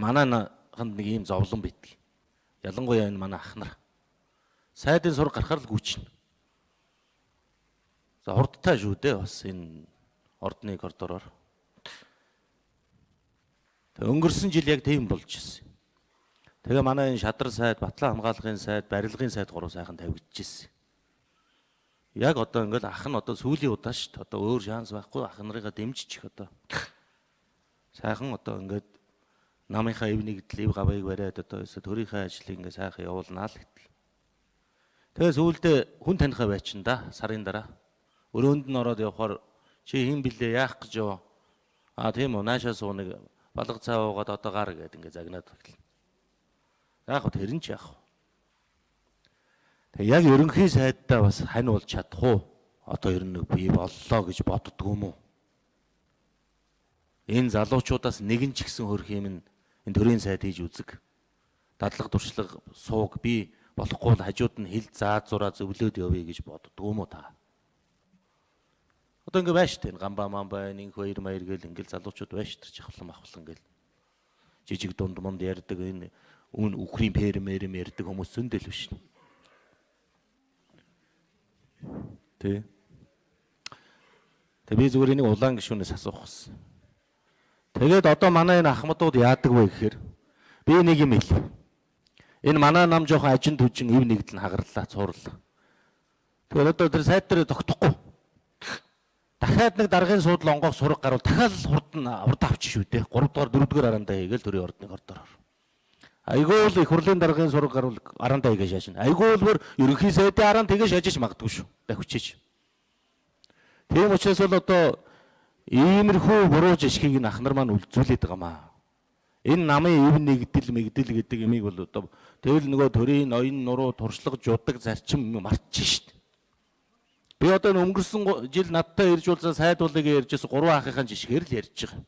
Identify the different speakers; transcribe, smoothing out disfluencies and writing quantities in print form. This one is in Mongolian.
Speaker 1: манайханд нэг ийм зовлон байдаг. Ялангуяа энэ манай ах нар. Сайдын сураг гарахаар л гүйчихнэ. За хурдтай шүү дээ бас энэ ордны коридороор. Тэг өнгөрсөн жил яг тийм болж ирсэн. Тэгээ манай энэ шадар сайд, Батлан хамгаалгын сайд, барилгын сайд гурав сайхан тавигдчихсэн. Яг одоо ингээл ах нь одоо сүүлийн удаа шүү дээ. Одоо өөр шанс байхгүй ах нарыгаа дэмжиж одоо. Сайхан одоо ингээд намынхаа эвнийг ив гавыг бариад одоо төрийнхээ ажлыг ингээд сайхан явуулнаа л гэдэг. Тэгээ сүүлдээ хүн танихаа байчин да сарын дараа. Өрөөнд нь ороод явхаар чи хин блэ яах гэж юу? Тийм үү наашаа суу нэг балга цаа уугаад одоо гар гэдэг ингээд загнаад таглана. Яах вэ тэрэн ч яах вэ? Тэг яг ерөнхий сайдтай бас хань болж чадах уу? Одоо ер нь нэг бий боллоо гэж боддгоо юм уу? Энэ залуучуудаас нэгэн ч гэсэн хөрх юм энэ төрийн сайд хийж үзэг. Дадлага туршлага сууг би болохгүй л хажууд нь хил заад зураа зөвлөөд явъя гэж боддгоо юм уу та? Одоо ингэ байж тань гамбаа мамбаа нэг хоёр маяр гэл ингээл залуучууд байж тэр жахлан махлан гэл жижиг дунд монд ярьдаг энэ үн үхрийн пермэрэм ярьдаг хүмүүс зөндөл биш. Тэ. Тэг би зүгээр энийг улаан гишүүнээс асуух гэсэн. Тэгээд одоо манай энэ ахмадууд яадаг вэ гэхээр би нэг юм хэлье. Энэ манай нам жоохон ажин түжин ив нэгдэл хагарлаа цуурлаа. Тэгээд одоо тэр сайд дээр тогтохгүй. Дахиад нэг даргын суудлын онгоох сураг гарвал дахиад хурд авчих шүү дээ. 3 дугаар 4 дугаар араандаа хийгээл төрийн ордны коридороор. Айгүй л их хурлын даргын сураг гарвал араандаа хийгээ шаашна. Айгүй л бүр ерөнхий сайдын араанд хийгээ шаажиж магадгүй шүү. Дахивчиж. Тийм учраас бол одоо иймэрхүү буруу жишгийг н ах нар маань үлзүүлээд байгаа маа. Энэ намын ив нэгдэл мэгдэл гэдэг юмыг бол одоо тэгэл нөгөө төрийн ноён нуруу туршлага жудаг зарчим мартчих шүү дээ. Би одоо өнгөрсөн жил надтай ирж уулзаа сайдуулыг ярьжсэн 3 ахыхын жишгээр л ярьж байгаа.